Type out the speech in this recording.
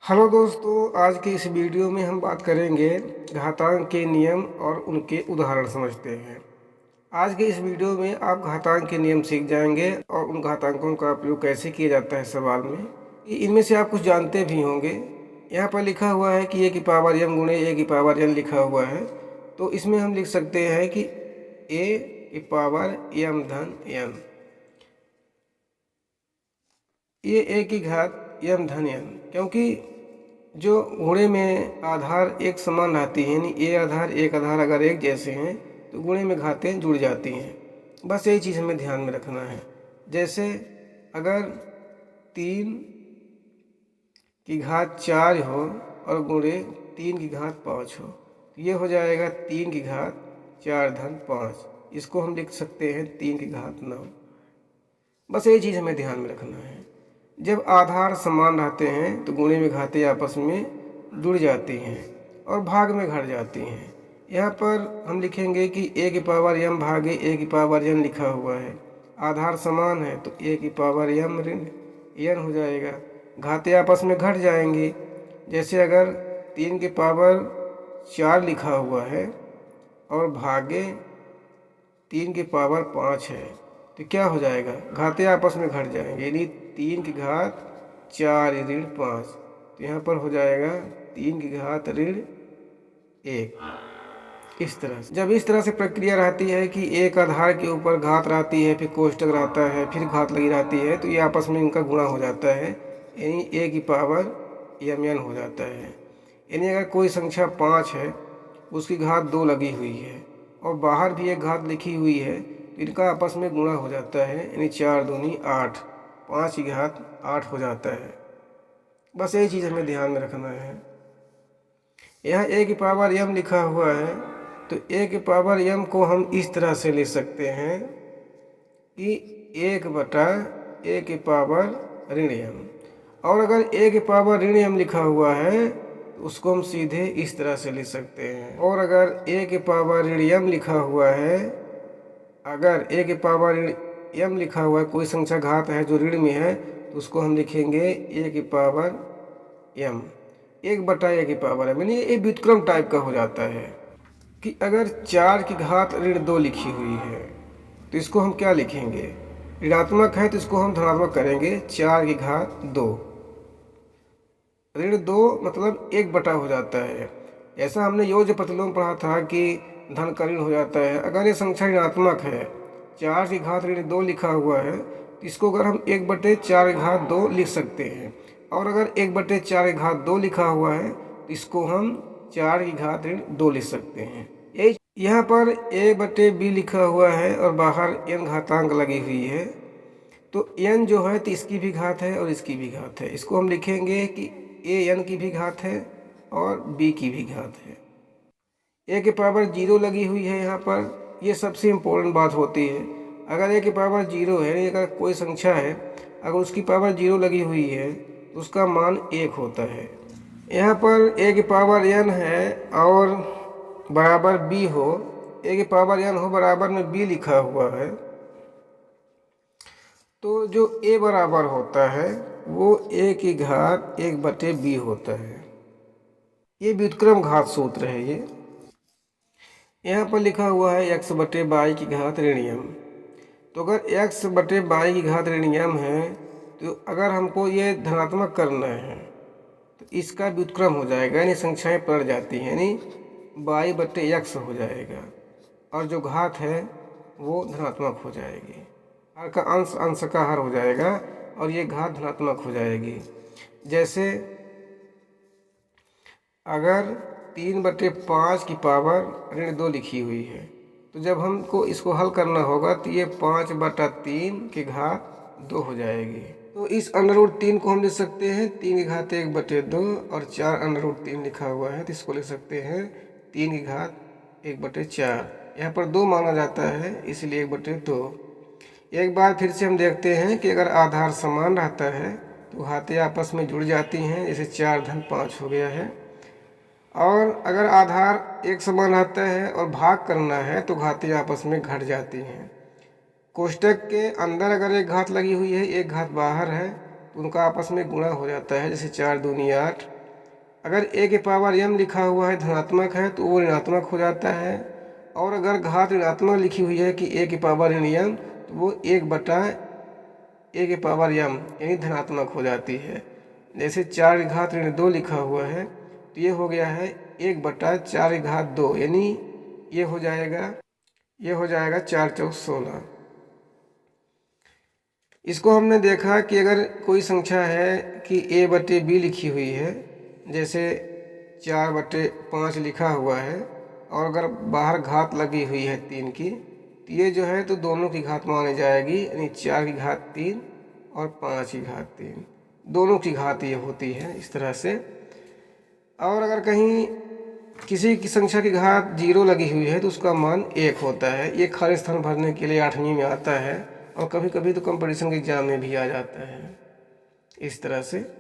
Hello दोस्तों, आज के इस वीडियो में हम बात करेंगे घातांक के नियम और उनके उदाहरण समझते हैं। आज के इस वीडियो में आप घातांक के नियम सीख जाएंगे और उन घातांकों का प्रयोग कैसे किया जाता है सवाल में। इनमें से आप कुछ जानते भी होंगे। यहाँ पर लिखा हुआ है कि ए की पावर m गुणे ए की पावर n लिखा हुआ है, तो इसमें हम लिख सकते हैं कि ए की पावर m धन n, ये ए की घात m धन n, क्योंकि जो गुणे में आधार एक समान रहती है, यानी ए आधार एक आधार अगर एक जैसे हैं तो गुणे में घातें जुड़ जाती हैं। बस यही चीज़ हमें ध्यान में रखना है। जैसे अगर 3 की घात 4 हो और गुणे 3 की घात 5 हो तो ये हो जाएगा 3 की घात 4 धन 5। इसको हम लिख सकते हैं 3 की घात 9। बस यही चीज़ हमें ध्यान में रखना है। जब आधार समान रहते हैं तो गुणे में घातें आपस में जुड़ जाती हैं और भाग में घट जाती हैं। यहाँ पर हम लिखेंगे कि ए की पावर m भागे ए की पावर n लिखा हुआ है। आधार समान है तो ए की पावर m ऋण n हो जाएगा। घातें आपस में घट जाएंगी। जैसे अगर 3 की पावर 4 लिखा हुआ है और भागे 3 की पावर 5 है तो क्या हो जाएगा, घातें आपस में घट जाएंगे, यानी 3 की घात 4 ऋण 5। तो यहाँ पर हो जाएगा 3 की घात ऋण 1। इस तरह से जब इस तरह से प्रक्रिया रहती है कि एक आधार के ऊपर घात रहती है, फिर कोष्टक रहता है, फिर घात लगी रहती है, तो ये आपस में इनका गुणा हो जाता है, यानी ए की पावर mn हो जाता है। यानी अगर कोई संख्या 5 है, उसकी घात 2 लगी हुई है और बाहर भी एक घात लिखी हुई है, तो इनका आपस में गुणा हो जाता है, यानी 4 दूनी 8, 5 की घात 8 हो जाता है। बस यही चीज़ हमें ध्यान में रखना है। यहाँ ए की पावर m लिखा हुआ है तो ए की पावर m को हम इस तरह से ले सकते हैं कि 1 बटा ए की पावर ऋण m, और अगर ए की पावर ऋण m लिखा हुआ है तो उसको हम सीधे इस तरह से ले सकते हैं। और अगर ए की पावर ऋण m लिखा हुआ है, अगर ए की पावर ऋण m लिखा हुआ है, कोई संख्या घात है जो ऋण में है, तो उसको हम लिखेंगे ए की पावर m, 1 बटा ए की पावर m, यानी ये व्युत्क्रम टाइप का हो जाता है। कि अगर 4 की घात ऋण 2 लिखी हुई है तो इसको हम क्या लिखेंगे, ऋणात्मक है तो इसको हम धनात्मक करेंगे, 4 की घात 2 ऋण 2 मतलब 1 बटा हो जाता है। ऐसा हमने योज्य प्रतिलोम में पढ़ा था कि धन का ऋण हो जाता है। अगर ये संख्या ऋणात्मक है, 4 की घात ऋण 2 लिखा हुआ है, तो इसको अगर हम 1 बटे 4 की घात 2 लिख सकते हैं। और अगर 1 बटे 4 की घात 2 लिखा हुआ है तो इसको हम 4 की घात ऋण 2 लिख सकते हैं। यही यहाँ पर a बटे b लिखा हुआ है और बाहर n घातांक लगी हुई है, तो n जो है तो इसकी भी घात है और इसकी भी घात है। इसको हम लिखेंगे कि a n की भी घात है और b की भी घात है। a की पावर 0 लगी हुई है यहाँ पर, ये सबसे इम्पोर्टेंट बात होती है। अगर a की पावर 0 है, यानी अगर कोई संख्या है, अगर उसकी पावर 0 लगी हुई है तो उसका मान 1 होता है। यहाँ पर a की पावर n है और बराबर b हो, a की पावर n हो बराबर में b लिखा हुआ है, तो जो a बराबर होता है वो a की घात 1 बटे b होता है। ये व्युत्क्रम घात सूत्र है। ये यहाँ पर लिखा हुआ है x बटे बाई की घात ऋण m, तो अगर x बटे बाई की घात ऋण m है तो अगर हमको ये धनात्मक करना है तो इसका व्युत्क्रम हो जाएगा, यानी संख्याएं पलट जाती हैं, यानी बाई बटे x हो जाएगा और जो घात है वो धनात्मक हो जाएगी। हर का अंश अंश का हर हो जाएगा और ये घात धनात्मक हो जाएगी। जैसे अगर 3 बटे 5 की पावर ऋण 2 लिखी हुई है, तो जब हमको इसको हल करना होगा तो ये 5 बटा 3 की घात 2 हो जाएगी। तो इस √3 को हम लिख सकते हैं 3 की घात 1 बटे 2, और 4 √3 लिखा हुआ है तो इसको लिख सकते हैं 3 की घात 1 बटे 4। यहाँ पर 2 माना जाता है इसलिए 1 बटे 2। एक बार फिर से हम देखते हैं कि अगर आधार समान रहता है तो घातें आपस में जुड़ जाती हैं, जैसे 4 धन 5 हो गया है। और अगर आधार एक समान रहता है और भाग करना है तो घातें आपस में घट जाती हैं। कोष्टक के अंदर अगर एक घात लगी हुई है, एक घात बाहर है, तो उनका आपस में गुणा हो जाता है, जैसे 4 दूनी 8, अगर ए के पावर m लिखा हुआ है धनात्मक है तो वो ऋणात्मक हो जाता है, और अगर घात ऋणात्मक लिखी हुई है कि ए की पावर ऋण m तो वो 1/a के पावर m यानी धनात्मक हो जाती है। जैसे 4 की घात ऋण 2 लिखा हुआ है तो ये हो गया है 1/4 की घात 2, यानी ये हो जाएगा 4 चौक 16। इसको हमने देखा कि अगर कोई संख्या है कि a/b लिखी हुई है, जैसे 4/5 लिखा हुआ है, और अगर बाहर घात लगी हुई है 3 की, तो ये जो है तो दोनों की घात मानी जाएगी, यानी 4 की घात 3 और 5 की घात 3, दोनों की घात ये होती है इस तरह से। और अगर कहीं किसी की संख्या की घात 0 लगी हुई है तो उसका मान 1 होता है। ये खाली स्थान भरने के लिए 8वीं में आता है, और कभी कभी तो कंपटीशन के एग्जाम में भी आ जाता है इस तरह से।